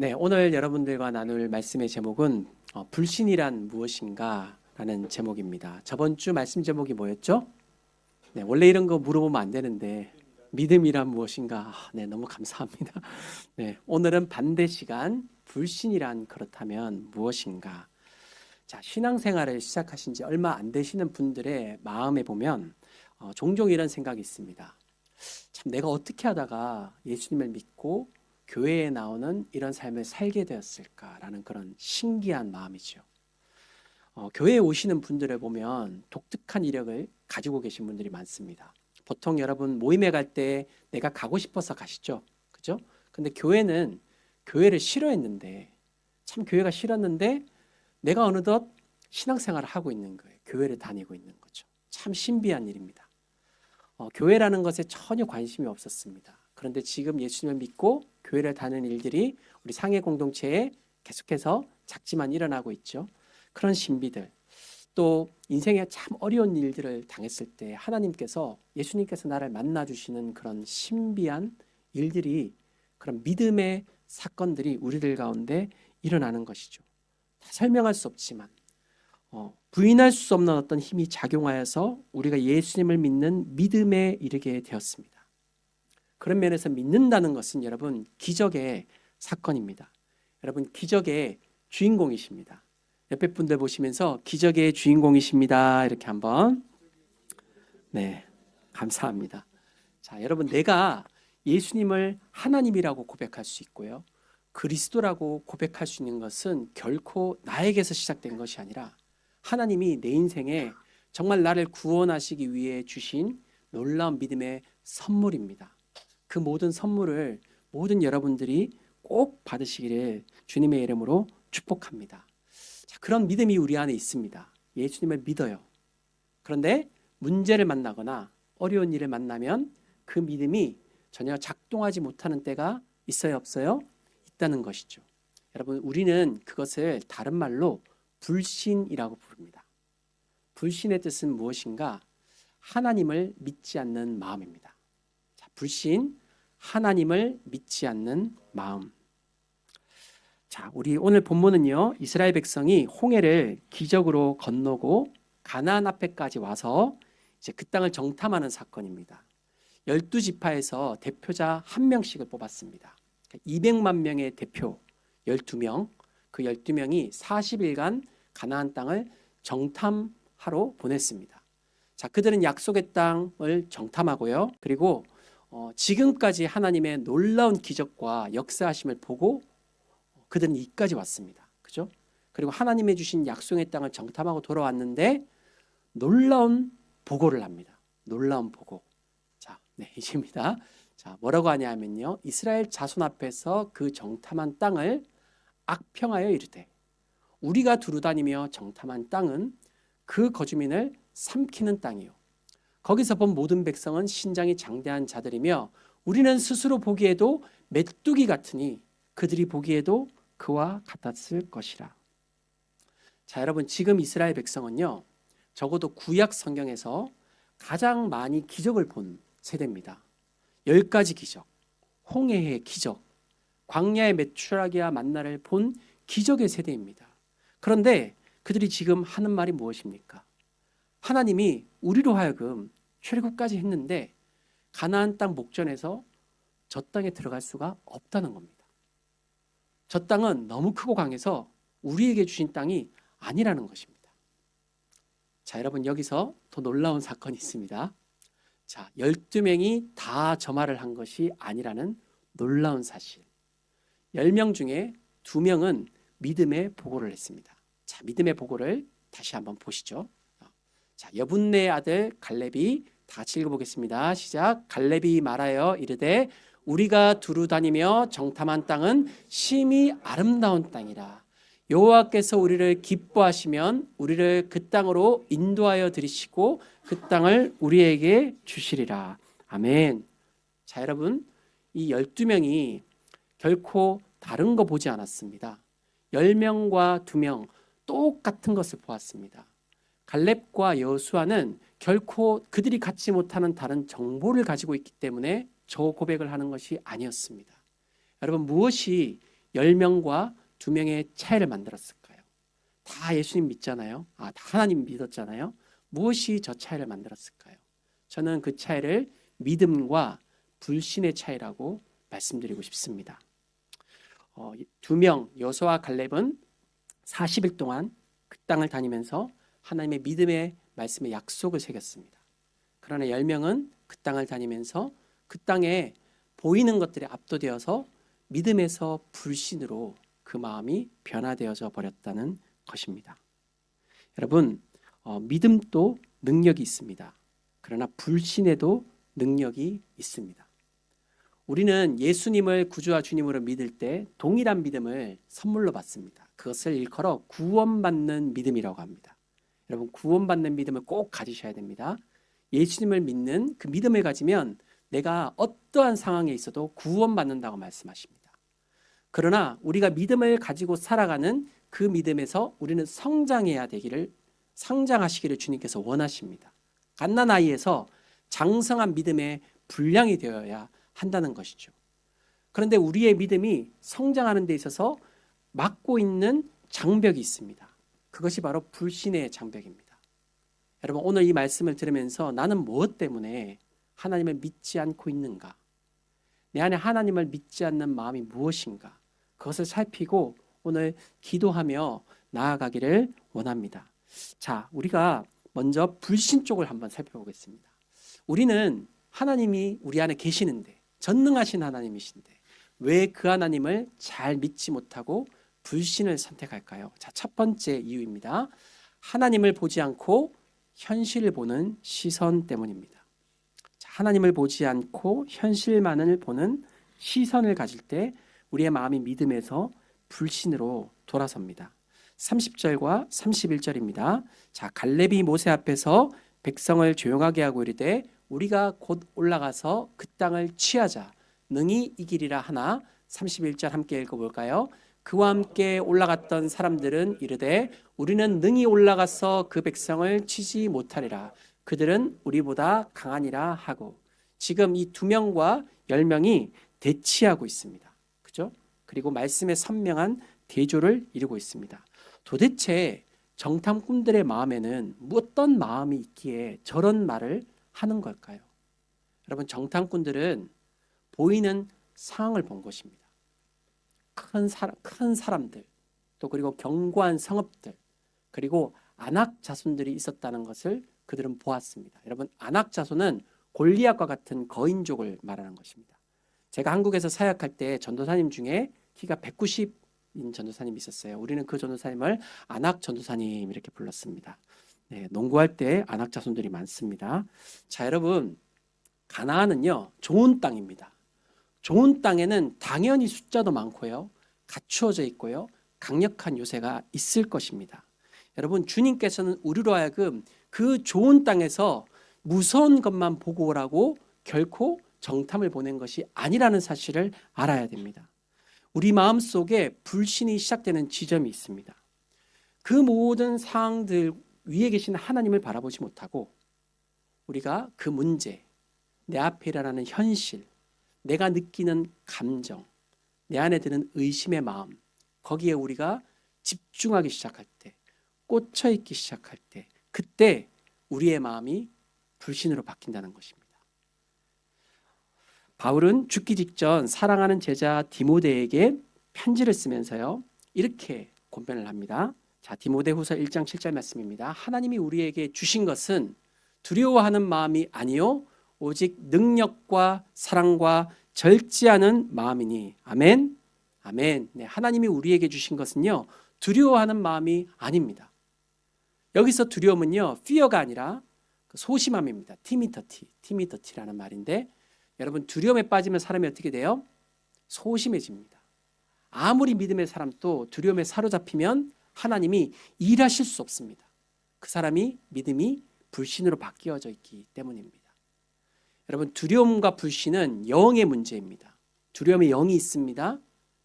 네, 오늘 여러분들과 나눌 말씀의 제목은 불신이란 무엇인가 라는 제목입니다. 저번 주 말씀 제목이 뭐였죠? 네, 원래 이런 거 물어보면 안 되는데 믿음이란 무엇인가? 네, 너무 감사합니다. 네, 오늘은 반대 시간 불신이란 그렇다면 무엇인가? 자, 신앙생활을 시작하신 지 얼마 안 되시는 분들의 마음에 보면 종종 이런 생각이 있습니다. 참 내가 어떻게 하다가 예수님을 믿고 교회에 나오는 이런 삶을 살게 되었을까라는 그런 신기한 마음이죠. 교회에 오시는 분들을 보면 독특한 이력을 가지고 계신 분들이 많습니다. 보통 여러분 모임에 갈 때 내가 가고 싶어서 가시죠. 그죠? 근데 교회는 교회를 싫어했는데 참 교회가 싫었는데 내가 어느덧 신앙생활을 하고 있는 거예요. 교회를 다니고 있는 거죠. 참 신비한 일입니다. 교회라는 것에 전혀 관심이 없었습니다. 그런데 지금 예수님을 믿고 교회를 다니는 일들이 우리 상해 공동체에 계속해서 작지만 일어나고 있죠. 그런 신비들, 또 인생에 참 어려운 일들을 당했을 때 하나님께서, 예수님께서 나를 만나주시는 그런 신비한 일들이, 그런 믿음의 사건들이 우리들 가운데 일어나는 것이죠. 다 설명할 수 없지만 부인할 수 없는 어떤 힘이 작용하여서 우리가 예수님을 믿는 믿음에 이르게 되었습니다. 그런 면에서 믿는다는 것은 여러분 기적의 사건입니다. 여러분 기적의 주인공이십니다. 옆에 분들 보시면서 기적의 주인공이십니다. 이렇게 한번. 네, 감사합니다. 자, 여러분 내가 예수님을 하나님이라고 고백할 수 있고요. 그리스도라고 고백할 수 있는 것은 결코 나에게서 시작된 것이 아니라 하나님이 내 인생에 정말 나를 구원하시기 위해 주신 놀라운 믿음의 선물입니다. 그 모든 선물을 모든 여러분들이 꼭 받으시기를 주님의 이름으로 축복합니다. 자, 그런 믿음이 우리 안에 있습니다. 예수님을 믿어요. 그런데 문제를 만나거나 어려운 일을 만나면 그 믿음이 전혀 작동하지 못하는 때가 있어요, 없어요? 있다는 것이죠. 여러분, 우리는 그것을 다른 말로 불신이라고 부릅니다. 불신의 뜻은 무엇인가? 하나님을 믿지 않는 마음입니다. 자, 불신, 하나님을 믿지 않는 마음. 자, 우리 오늘 본문은요, 이스라엘 백성이 홍해를 기적으로 건너고 가나안 앞에까지 와서 이제 그 땅을 정탐하는 사건입니다. 12지파에서 대표자 한 명씩을 뽑았습니다. 200만 명의 대표 12명, 그 12명이 40일간 가나안 땅을 정탐하러 보냈습니다. 자, 그들은 약속의 땅을 정탐하고요. 그리고 지금까지 하나님의 놀라운 기적과 역사하심을 보고 그들은 이까지 왔습니다. 그죠? 그리고 하나님의 주신 약속의 땅을 정탐하고 돌아왔는데 놀라운 보고를 합니다. 놀라운 보고. 자, 네, 이제입니다. 자, 뭐라고 하냐면요. 이스라엘 자손 앞에서 그 정탐한 땅을 악평하여 이르되 우리가 두루 다니며 정탐한 땅은 그 거주민을 삼키는 땅이요. 거기서 본 모든 백성은 신장이 장대한 자들이며 우리는 스스로 보기에도 메뚜기 같으니 그들이 보기에도 그와 같았을 것이라. 자, 여러분 지금 이스라엘 백성은요. 적어도 구약 성경에서 가장 많이 기적을 본 세대입니다. 10가지 기적, 홍해의 기적, 광야의 메추라기와 만나를 본 기적의 세대입니다. 그런데 그들이 지금 하는 말이 무엇입니까? 하나님이 우리로 하여금 출애굽까지 했는데 가나안 땅 목전에서 저 땅에 들어갈 수가 없다는 겁니다. 저 땅은 너무 크고 강해서 우리에게 주신 땅이 아니라는 것입니다. 자, 여러분 여기서 더 놀라운 사건이 있습니다. 자, 12명이 다 저 말을 한 것이 아니라는 놀라운 사실. 10명 중에 2명은 믿음의 보고를 했습니다. 자, 믿음의 보고를 다시 한번 보시죠. 자, 여분네의 아들 갈렙이 다 같이 읽어보겠습니다. 시작. 갈렙이 말하여 이르되 우리가 두루 다니며 정탐한 땅은 심히 아름다운 땅이라. 여호와께서 우리를 기뻐하시면 우리를 그 땅으로 인도하여 들이시고 그 땅을 우리에게 주시리라. 아멘. 자, 여러분 이 12명이 결코 다른 거 보지 않았습니다. 10명과 2명 똑같은 것을 보았습니다. 갈렙과 여호수아는 결코 그들이 갖지 못하는 다른 정보를 가지고 있기 때문에 저 고백을 하는 것이 아니었습니다. 여러분 무엇이 10명과 2명의 차이를 만들었을까요? 다 예수님 믿잖아요. 다 하나님 믿었잖아요. 무엇이 저 차이를 만들었을까요? 저는 그 차이를 믿음과 불신의 차이라고 말씀드리고 싶습니다. 2명 여호수아와 갈렙은 40일 동안 그 땅을 다니면서 하나님의 믿음의 말씀의 약속을 새겼습니다. 그러나 10명은 그 땅을 다니면서 그 땅에 보이는 것들에 압도되어서 믿음에서 불신으로 그 마음이 변화되어져 버렸다는 것입니다. 여러분, 믿음도 능력이 있습니다. 그러나 불신에도 능력이 있습니다. 우리는 예수님을 구주와 주님으로 믿을 때 동일한 믿음을 선물로 받습니다. 그것을 일컬어 구원받는 믿음이라고 합니다. 여러분, 구원받는 믿음을 꼭 가지셔야 됩니다. 예수님을 믿는 그 믿음을 가지면 내가 어떠한 상황에 있어도 구원받는다고 말씀하십니다. 그러나 우리가 믿음을 가지고 살아가는 그 믿음에서 우리는 성장하시기를 주님께서 원하십니다. 갓난아이에서 장성한 믿음의 분량이 되어야 한다는 것이죠. 그런데 우리의 믿음이 성장하는 데 있어서 막고 있는 장벽이 있습니다. 그것이 바로 불신의 장벽입니다. 여러분, 오늘 이 말씀을 들으면서 나는 무엇 때문에 하나님을 믿지 않고 있는가? 내 안에 하나님을 믿지 않는 마음이 무엇인가? 그것을 살피고 오늘 기도하며 나아가기를 원합니다. 자, 우리가 먼저 불신 쪽을 한번 살펴보겠습니다. 우리는 하나님이 우리 안에 계시는데, 전능하신 하나님이신데 왜 그 하나님을 잘 믿지 못하고 불신을 선택할까요? 자, 첫 번째 이유입니다. 하나님을 보지 않고 현실을 보는 시선 때문입니다. 자, 하나님을 보지 않고 현실만을 보는 시선을 가질 때 우리의 마음이 믿음에서 불신으로 돌아섭니다. 30절과 31절입니다. 자, 갈렙이 모세 앞에서 백성을 조용하게 하고 이르되 우리가 곧 올라가서 그 땅을 취하자 능히 이기리라 하나. 31절 함께 읽어볼까요? 그와 함께 올라갔던 사람들은 이르되 우리는 능히 올라가서 그 백성을 치지 못하리라. 그들은 우리보다 강하니라 하고. 지금 이 2명과 10명이 대치하고 있습니다. 그죠? 그리고 말씀의 선명한 대조를 이루고 있습니다. 도대체 정탐꾼들의 마음에는 어떤 마음이 있기에 저런 말을 하는 걸까요? 여러분, 정탐꾼들은 보이는 상황을 본 것입니다. 큰 사람들, 또 그리고 견고한 성읍들, 그리고 안악 자손들이 있었다는 것을 그들은 보았습니다. 여러분, 안악 자손은 골리앗과 같은 거인족을 말하는 것입니다. 제가 한국에서 사역할 때 전도사님 중에 키가 190인 전도사님이 있었어요. 우리는 그 전도사님을 안악 전도사님 이렇게 불렀습니다. 네, 농구할 때 안악 자손들이 많습니다. 자, 여러분, 가나안은요 좋은 땅입니다. 좋은 땅에는 당연히 숫자도 많고요, 갖추어져 있고요, 강력한 요새가 있을 것입니다. 여러분, 주님께서는 우리로 하여금 그 좋은 땅에서 무서운 것만 보고 오라고 결코 정탐을 보낸 것이 아니라는 사실을 알아야 됩니다. 우리 마음속에 불신이 시작되는 지점이 있습니다. 그 모든 상황들 위에 계신 하나님을 바라보지 못하고 우리가 그 문제, 내 앞에 일어나는 현실, 내가 느끼는 감정, 내 안에 드는 의심의 마음, 거기에 우리가 집중하기 시작할 때, 꽂혀있기 시작할 때, 그때 우리의 마음이 불신으로 바뀐다는 것입니다. 바울은 죽기 직전 사랑하는 제자 디모데에게 편지를 쓰면서요 이렇게 권면을 합니다. 자, 디모데후서 1장 7절 말씀입니다. 하나님이 우리에게 주신 것은 두려워하는 마음이 아니요 오직 능력과 사랑과 절제하는 마음이니. 아멘. 아멘. 네, 하나님이 우리에게 주신 것은요 두려워하는 마음이 아닙니다. 여기서 두려움은요 fear가 아니라 소심함입니다. 티미더티라는 말인데, 여러분, 두려움에 빠지면 사람이 어떻게 돼요? 소심해집니다. 아무리 믿음의 사람도 두려움에 사로잡히면 하나님이 일하실 수 없습니다. 그 사람이 믿음이 불신으로 바뀌어져 있기 때문입니다. 여러분, 두려움과 불신은 영의 문제입니다. 두려움의 영이 있습니다.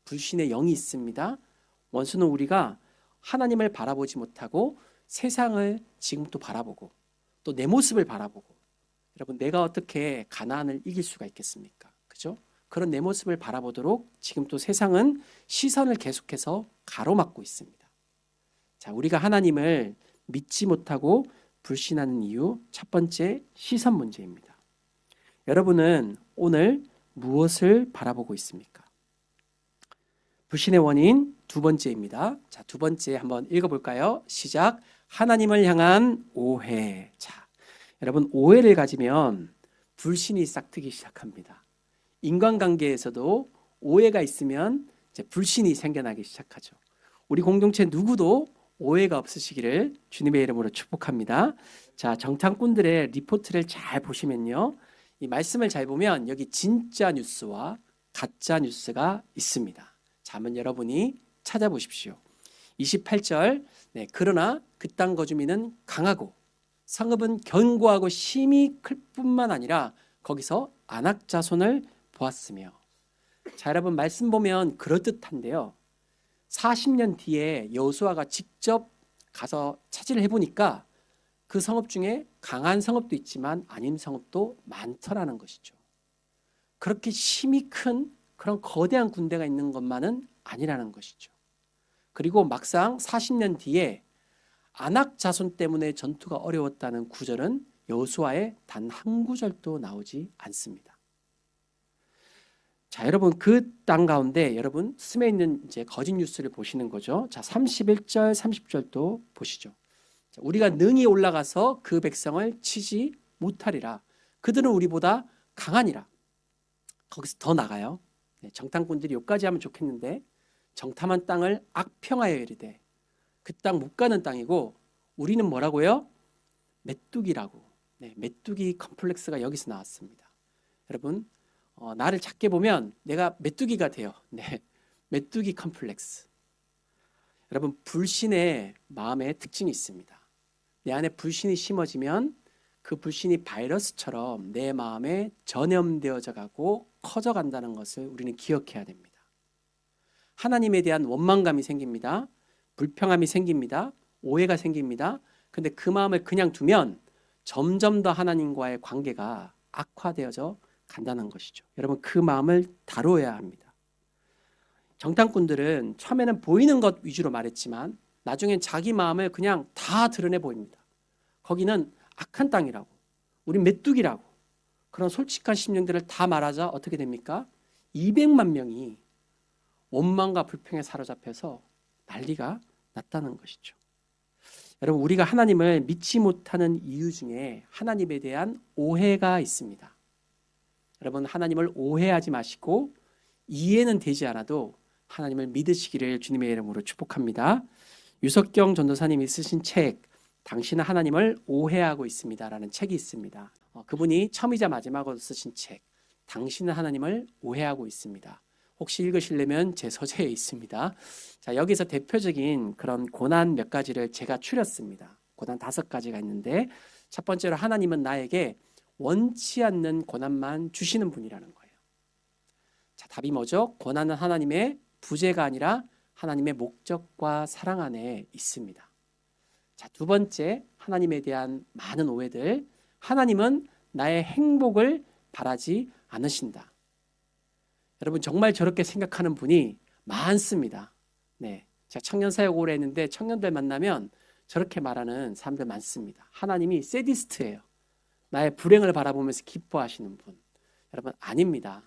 불신의 영이 있습니다. 원수는 우리가 하나님을 바라보지 못하고 세상을 지금도 바라보고 또 내 모습을 바라보고, 여러분, 내가 어떻게 가나안을 이길 수가 있겠습니까? 그죠? 그런 내 모습을 바라보도록 지금 또 세상은 시선을 계속해서 가로막고 있습니다. 자, 우리가 하나님을 믿지 못하고 불신하는 이유 첫 번째 시선 문제입니다. 여러분은 오늘 무엇을 바라보고 있습니까? 불신의 원인 두 번째입니다. 자, 두 번째 한번 읽어볼까요? 시작. 하나님을 향한 오해. 자, 여러분 오해를 가지면 불신이 싹트기 시작합니다. 인간관계에서도 오해가 있으면 이제 불신이 생겨나기 시작하죠. 우리 공동체 누구도 오해가 없으시기를 주님의 이름으로 축복합니다. 자, 정탐꾼들의 리포트를 잘 보시면요. 이 말씀을 잘 보면 여기 진짜 뉴스와 가짜 뉴스가 있습니다. 자, 한번 여러분이 찾아보십시오. 28절. 네, 그러나 그 땅 거주민은 강하고 성읍은 견고하고 힘이 클 뿐만 아니라 거기서 아낙 자손을 보았으며. 자, 여러분 말씀 보면 그럴듯한데요. 40년 뒤에 여호수아가 직접 가서 차지를 해보니까 그 성읍 중에 강한 성읍도 있지만 아닌 성읍도 많더라는 것이죠. 그렇게 힘이 큰 그런 거대한 군대가 있는 것만은 아니라는 것이죠. 그리고 막상 40년 뒤에 아낙 자손 때문에 전투가 어려웠다는 구절은 여호수아의 단 한 구절도 나오지 않습니다. 자, 여러분 그 땅 가운데 여러분 스며 있는 이제 거짓 뉴스를 보시는 거죠. 자, 31절, 30절도 보시죠. 자, 우리가 능히 올라가서 그 백성을 치지 못하리라. 그들은 우리보다 강하니라. 거기서 더 나가요. 네, 정탐꾼들이 여기까지 하면 좋겠는데 정탐한 땅을 악평하여 이르되 그 땅 못 가는 땅이고 우리는 뭐라고요? 메뚜기라고. 네, 메뚜기 컴플렉스가 여기서 나왔습니다. 여러분 나를 작게 보면 내가 메뚜기가 돼요. 네, 메뚜기 컴플렉스. 여러분 불신의 마음의 특징이 있습니다. 내 안에 불신이 심어지면 그 불신이 바이러스처럼 내 마음에 전염되어져 가고 커져간다는 것을 우리는 기억해야 됩니다. 하나님에 대한 원망감이 생깁니다. 불평함이 생깁니다. 오해가 생깁니다. 근데 그 마음을 그냥 두면 점점 더 하나님과의 관계가 악화되어져 간다는 것이죠. 여러분 그 마음을 다뤄야 합니다. 정탐꾼들은 처음에는 보이는 것 위주로 말했지만 나중엔 자기 마음을 그냥 다 드러내 보입니다. 거기는 악한 땅이라고, 우리 메뚜기라고 그런 솔직한 심령들을 다 말하자 어떻게 됩니까? 200만 명이 원망과 불평에 사로잡혀서 난리가 났다는 것이죠. 여러분 우리가 하나님을 믿지 못하는 이유 중에 하나님에 대한 오해가 있습니다. 여러분 하나님을 오해하지 마시고 이해는 되지 않아도 하나님을 믿으시기를 주님의 이름으로 축복합니다. 유석경 전도사님이 쓰신 책 당신은 하나님을 오해하고 있습니다라는 책이 있습니다. 그분이 처음이자 마지막으로 쓰신 책 당신은 하나님을 오해하고 있습니다. 혹시 읽으시려면 제 서재에 있습니다. 자, 여기서 대표적인 그런 고난 몇 가지를 제가 추렸습니다. 고난 5가지가 있는데 첫 번째로 하나님은 나에게 원치 않는 고난만 주시는 분이라는 거예요. 자, 답이 뭐죠? 고난은 하나님의 부재가 아니라 하나님의 목적과 사랑 안에 있습니다. 자, 두 번째, 하나님에 대한 많은 오해들. 하나님은 나의 행복을 바라지 않으신다. 여러분 정말 저렇게 생각하는 분이 많습니다. 네, 제가 청년 사역 오래 했는데 청년들 만나면 저렇게 말하는 사람들 많습니다. 하나님이 세디스트예요. 나의 불행을 바라보면서 기뻐하시는 분. 여러분 아닙니다.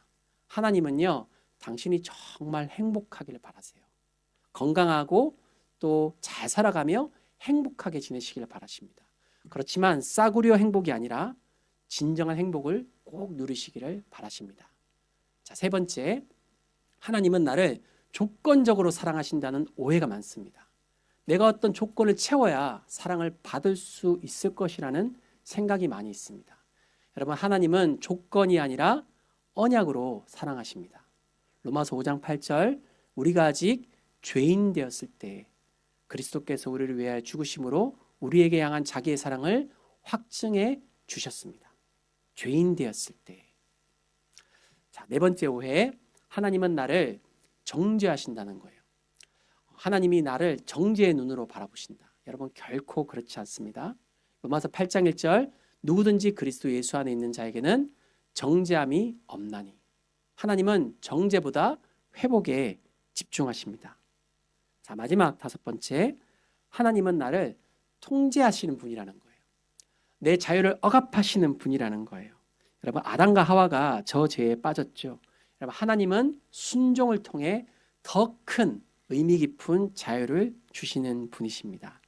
하나님은요 당신이 정말 행복하기를 바라세요. 건강하고 또 잘 살아가며 행복하게 지내시기를 바라십니다. 그렇지만 싸구려 행복이 아니라 진정한 행복을 꼭 누리시기를 바라십니다. 자, 세 번째, 하나님은 나를 조건적으로 사랑하신다는 오해가 많습니다. 내가 어떤 조건을 채워야 사랑을 받을 수 있을 것이라는 생각이 많이 있습니다. 여러분 하나님은 조건이 아니라 언약으로 사랑하십니다. 로마서 5장 8절 우리가 아직 죄인 되었을 때 그리스도께서 우리를 위하여 죽으심으로 우리에게 향한 자기의 사랑을 확증해 주셨습니다. 죄인 되었을 때. 자, 네 번째 오해, 하나님은 나를 정죄하신다는 거예요. 하나님이 나를 정죄의 눈으로 바라보신다. 여러분 결코 그렇지 않습니다. 로마서 8장 1절 누구든지 그리스도 예수 안에 있는 자에게는 정죄함이 없나니. 하나님은 정죄보다 회복에 집중하십니다. 자, 마지막 5번째, 하나님은 나를 통제하시는 분이라는 거예요. 내 자유를 억압하시는 분이라는 거예요. 여러분, 아담과 하와가 저 죄에 빠졌죠. 여러분, 하나님은 순종을 통해 더 큰 의미 깊은 자유를 주시는 분이십니다.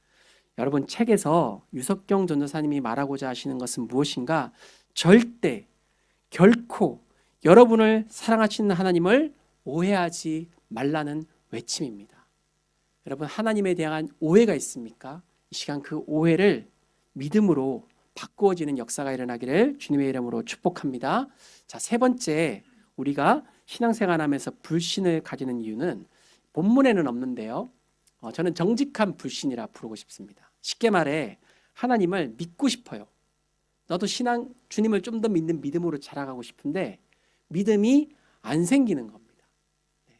여러분, 책에서 유석경 전도사님이 말하고자 하시는 것은 무엇인가? 절대, 결코 여러분을 사랑하시는 하나님을 오해하지 말라는 외침입니다. 여러분, 하나님에 대한 오해가 있습니까? 이 시간 그 오해를 믿음으로 바꾸어지는 역사가 일어나기를 주님의 이름으로 축복합니다. 자, 3번째, 우리가 신앙생활하면서 불신을 가지는 이유는 본문에는 없는데요. 저는 정직한 불신이라 부르고 싶습니다. 쉽게 말해 하나님을 믿고 싶어요. 너도 주님을 좀 더 믿는 믿음으로 자라가고 싶은데 믿음이 안 생기는 겁니다. 네.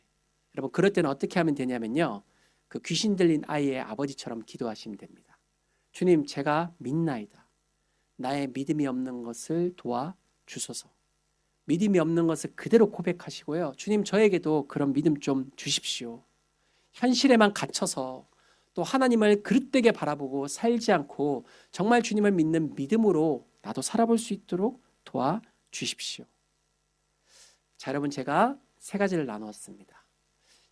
여러분, 그럴 때는 어떻게 하면 되냐면요. 그 귀신 들린 아이의 아버지처럼 기도하시면 됩니다. 주님, 제가 믿나이다. 나의 믿음이 없는 것을 도와주소서. 믿음이 없는 것을 그대로 고백하시고요. 주님, 저에게도 그런 믿음 좀 주십시오. 현실에만 갇혀서 또 하나님을 그릇되게 바라보고 살지 않고 정말 주님을 믿는 믿음으로 나도 살아볼 수 있도록 도와주십시오. 자, 여러분, 제가 3가지를 나누었습니다.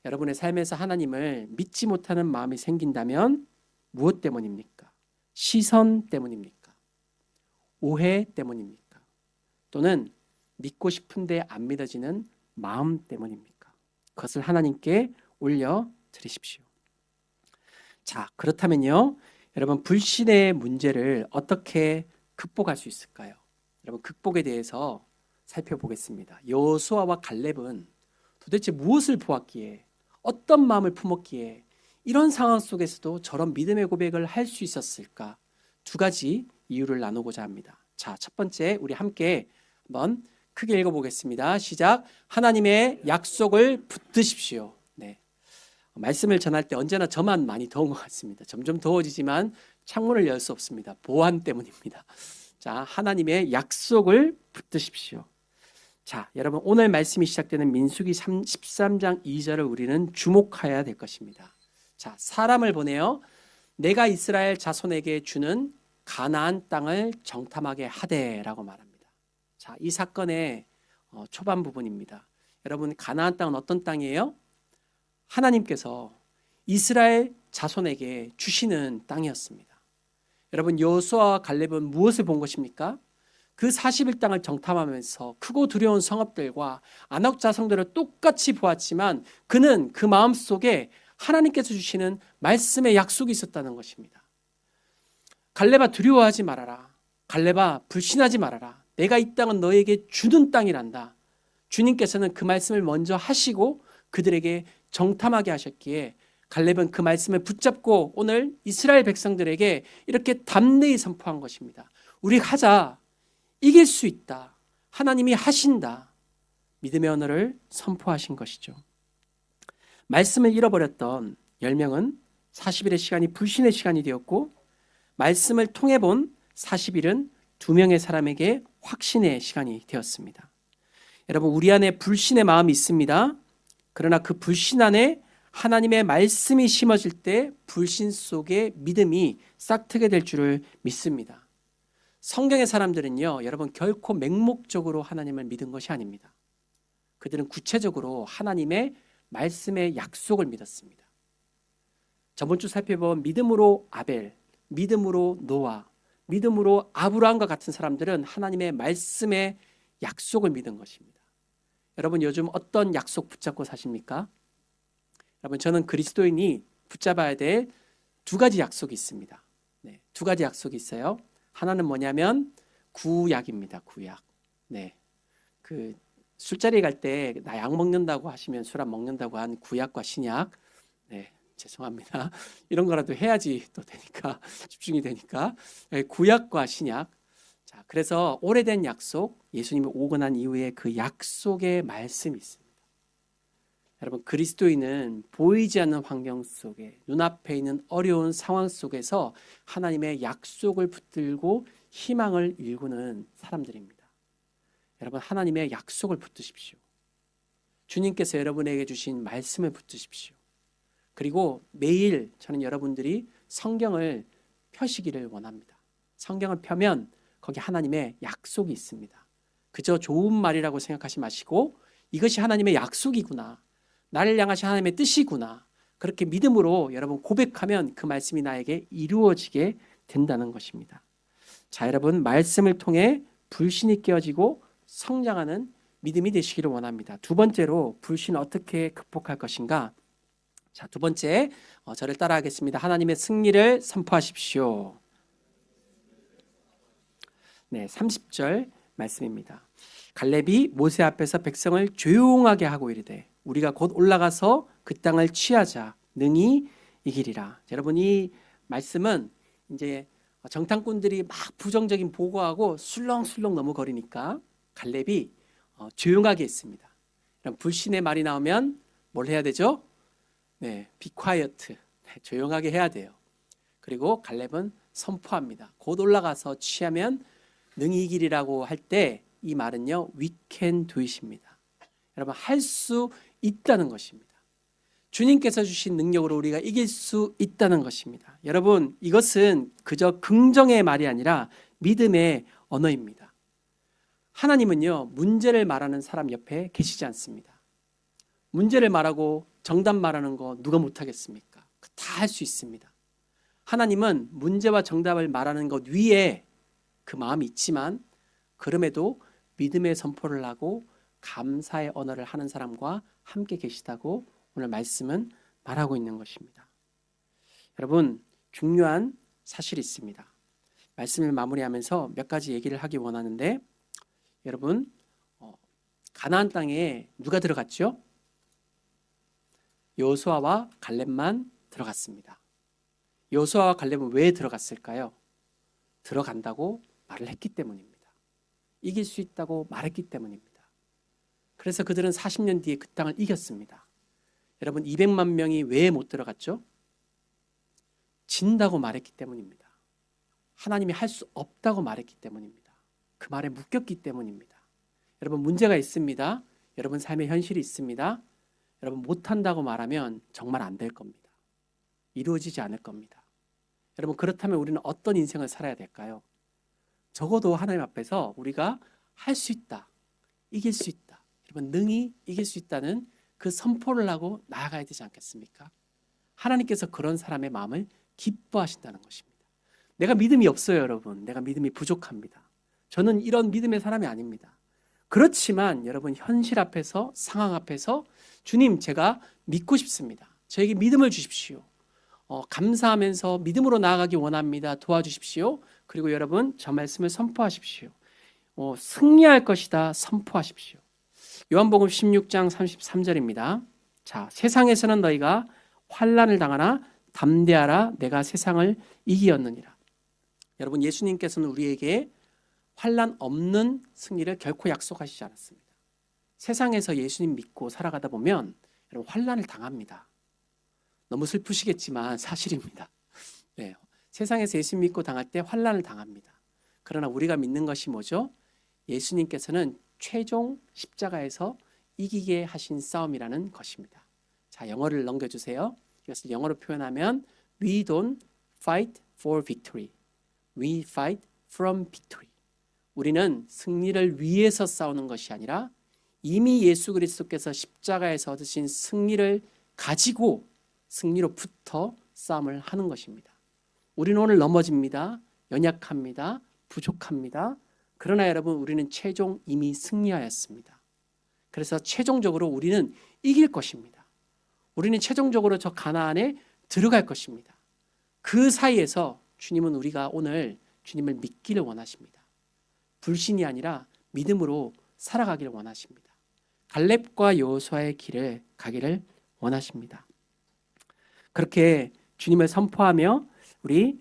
여러분의 삶에서 하나님을 믿지 못하는 마음이 생긴다면 무엇 때문입니까? 시선 때문입니까? 오해 때문입니까? 또는 믿고 싶은데 안 믿어지는 마음 때문입니까? 그것을 하나님께 올려드리십시오. 자, 그렇다면요, 여러분, 불신의 문제를 어떻게 극복할 수 있을까요? 여러분, 극복에 대해서 살펴보겠습니다. 여호수아와 갈렙은 도대체 무엇을 보았기에, 어떤 마음을 품었기에 이런 상황 속에서도 저런 믿음의 고백을 할 수 있었을까? 2가지 이유를 나누고자 합니다. 자, 첫 번째, 우리 함께 한번 크게 읽어보겠습니다. 시작. 하나님의 약속을 붙드십시오. 네. 말씀을 전할 때 언제나 저만 많이 더운 것 같습니다. 점점 더워지지만 창문을 열 수 없습니다. 보안 때문입니다. 자, 하나님의 약속을 붙드십시오. 자, 여러분, 오늘 말씀이 시작되는 민수기 13장 2절을 우리는 주목해야 될 것입니다. 자, 사람을 보내어 내가 이스라엘 자손에게 주는 가나안 땅을 정탐하게 하되라고 말합니다. 자, 이 사건의 초반 부분입니다. 여러분, 가나안 땅은 어떤 땅이에요? 하나님께서 이스라엘 자손에게 주시는 땅이었습니다. 여러분, 여호수아와 갈렙은 무엇을 본 것입니까? 그 40일 땅을 정탐하면서 크고 두려운 성읍들과 안악 자성들을 똑같이 보았지만 그는 그 마음속에 하나님께서 주시는 말씀의 약속이 있었다는 것입니다. 갈렙아, 두려워하지 말아라. 갈렙아, 불신하지 말아라. 내가 이 땅은 너에게 주는 땅이란다. 주님께서는 그 말씀을 먼저 하시고 그들에게 정탐하게 하셨기에 갈렙은 그 말씀을 붙잡고 오늘 이스라엘 백성들에게 이렇게 담대히 선포한 것입니다. 우리 가자. 이길 수 있다. 하나님이 하신다. 믿음의 언어를 선포하신 것이죠. 말씀을 잃어버렸던 10명은 40일의 시간이 불신의 시간이 되었고, 말씀을 통해 본 40일은 2명의 사람에게 확신의 시간이 되었습니다. 여러분, 우리 안에 불신의 마음이 있습니다. 그러나 그 불신 안에 하나님의 말씀이 심어질 때 불신 속에 믿음이 싹트게 될 줄을 믿습니다. 성경의 사람들은요, 여러분, 결코 맹목적으로 하나님을 믿은 것이 아닙니다. 그들은 구체적으로 하나님의 말씀의 약속을 믿었습니다. 저번 주 살펴본 믿음으로 아벨, 믿음으로 노아, 믿음으로 아브라함과 같은 사람들은 하나님의 말씀의 약속을 믿은 것입니다. 여러분, 요즘 어떤 약속 붙잡고 사십니까? 여러분, 저는 그리스도인이 붙잡아야 될 2가지 약속이 있습니다. 네, 2가지 약속이 있어요. 하나는 뭐냐면 구약입니다. 구약. 네, 그 술자리 갈 때 나 약 먹는다고 하시면 술 안 먹는다고 한 구약과 신약. 네, 죄송합니다. 이런 거라도 해야지 또 되니까 집중이 되니까. 네, 구약과 신약. 자, 그래서 오래된 약속, 예수님이 오고 난 이후에 그 약속의 말씀이 있습니다. 여러분, 그리스도인은 보이지 않는 환경 속에 눈앞에 있는 어려운 상황 속에서 하나님의 약속을 붙들고 희망을 일구는 사람들입니다. 여러분, 하나님의 약속을 붙드십시오. 주님께서 여러분에게 주신 말씀을 붙드십시오. 그리고 매일 저는 여러분들이 성경을 펴시기를 원합니다. 성경을 펴면 거기 하나님의 약속이 있습니다. 그저 좋은 말이라고 생각하지 마시고 이것이 하나님의 약속이구나. 나를 향하신 하나님의 뜻이구나. 그렇게 믿음으로 여러분 고백하면 그 말씀이 나에게 이루어지게 된다는 것입니다. 자, 여러분 말씀을 통해 불신이 깨어지고 성장하는 믿음이 되시기를 원합니다. 두 번째로 불신을 어떻게 극복할 것인가? 자, 두 번째 저를 따라하겠습니다. 하나님의 승리를 선포하십시오. 네, 30절 말씀입니다. 갈렙이 모세 앞에서 백성을 조용하게 하고 이르되 우리가 곧 올라가서 그 땅을 취하자 능히 이기리라. 여러분 이 말씀은 이제 정탐꾼들이 막 부정적인 보고하고 술렁술렁 넘어거리니까 갈렙이 조용하게 했습니다. 불신의 말이 나오면 뭘 해야 되죠? 네, be quiet. 조용하게 해야 돼요. 그리고 갈렙은 선포합니다. 곧 올라가서 취하면 능히 이기리라고 할 때 이 말은요, we can do it입니다. 여러분 할 수 있다는 것입니다. 주님께서 주신 능력으로 우리가 이길 수 있다는 것입니다. 여러분 이것은 그저 긍정의 말이 아니라 믿음의 언어입니다. 하나님은요, 문제를 말하는 사람 옆에 계시지 않습니다. 문제를 말하고 정답 말하는 거 누가 못하겠습니까? 다 할 수 있습니다. 하나님은 문제와 정답을 말하는 것 위에 그 마음이 있지만 그럼에도 믿음의 선포를 하고 감사의 언어를 하는 사람과 함께 계시다고 오늘 말씀은 말하고 있는 것입니다. 여러분 중요한 사실이 있습니다. 말씀을 마무리하면서 몇 가지 얘기를 하기 원하는데 여러분 가나안 땅에 누가 들어갔죠? 여호수아와 갈렙만 들어갔습니다. 여호수아와 갈렙은 왜 들어갔을까요? 들어간다고 말을 했기 때문입니다. 이길 수 있다고 말했기 때문입니다. 그래서 그들은 40년 뒤에 그 땅을 이겼습니다. 여러분 200만 명이 왜 못 들어갔죠? 진다고 말했기 때문입니다. 하나님이 할 수 없다고 말했기 때문입니다. 그 말에 묶였기 때문입니다. 여러분 문제가 있습니다. 여러분 삶의 현실이 있습니다. 여러분 못한다고 말하면 정말 안 될 겁니다. 이루어지지 않을 겁니다. 여러분 그렇다면 우리는 어떤 인생을 살아야 될까요? 적어도 하나님 앞에서 우리가 할 수 있다, 이길 수 있다, 여러분 능히 이길 수 있다는 그 선포를 하고 나아가야 되지 않겠습니까? 하나님께서 그런 사람의 마음을 기뻐하신다는 것입니다. 내가 믿음이 없어요, 여러분. 내가 믿음이 부족합니다. 저는 이런 믿음의 사람이 아닙니다. 그렇지만 여러분 현실 앞에서 상황 앞에서 주님 제가 믿고 싶습니다. 저에게 믿음을 주십시오. 감사하면서 믿음으로 나아가기 원합니다. 도와주십시오. 그리고 여러분 저 말씀을 선포하십시오. 승리할 것이다 선포하십시오. 요한복음 16장 33절입니다. 자, 세상에서는 너희가 환난을 당하나 담대하라 내가 세상을 이기었느니라. 여러분 예수님께서는 우리에게 환난 없는 승리를 결코 약속하시지 않았습니다. 세상에서 예수님 믿고 살아가다 보면 여러분 환난을 당합니다. 너무 슬프시겠지만 사실입니다. 네, 세상에서 예수님 믿고 당할 때 환난을 당합니다. 그러나 우리가 믿는 것이 뭐죠? 예수님께서는 최종 십자가에서 이기게 하신 싸움이라는 것입니다. 자, 영어를 넘겨주세요. 이것을 영어로 표현하면 We don't fight for victory. We fight from victory. 우리는 승리를 위해서 싸우는 것이 아니라 이미 예수 그리스도께서 십자가에서 얻으신 승리를 가지고 승리로부터 싸움을 하는 것입니다. 우리는 오늘 넘어집니다. 연약합니다. 부족합니다. 그러나 여러분 우리는 최종 이미 승리하였습니다. 그래서 최종적으로 우리는 이길 것입니다. 우리는 최종적으로 저 가나안에 들어갈 것입니다. 그 사이에서 주님은 우리가 오늘 주님을 믿기를 원하십니다. 불신이 아니라 믿음으로 살아가기를 원하십니다. 갈렙과 여호수아의 길을 가기를 원하십니다. 그렇게 주님을 선포하며 우리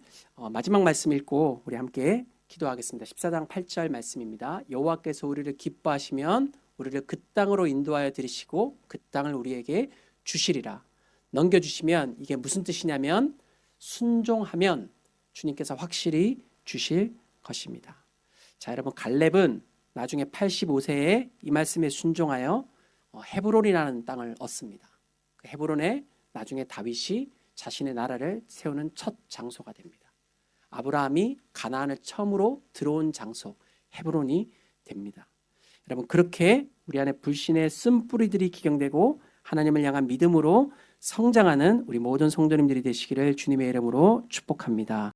마지막 말씀 읽고 우리 함께 기도하겠습니다. 14장 8절 말씀입니다. 여호와께서 우리를 기뻐하시면 우리를 그 땅으로 인도하여 들이시고 그 땅을 우리에게 주시리라. 넘겨주시면 이게 무슨 뜻이냐면 순종하면 주님께서 확실히 주실 것입니다. 자, 여러분 갈렙은 나중에 85세에 이 말씀에 순종하여 헤브론이라는 땅을 얻습니다. 그 헤브론에 나중에 다윗이 자신의 나라를 세우는 첫 장소가 됩니다. 아브라함이 가나안을 처음으로 들어온 장소 헤브론이 됩니다. 여러분, 그렇게 우리 안에 불신의 쓴뿌리들이 기경되고 하나님을 향한 믿음으로 성장하는 우리 모든 성도님들이 되시기를 주님의 이름으로 축복합니다.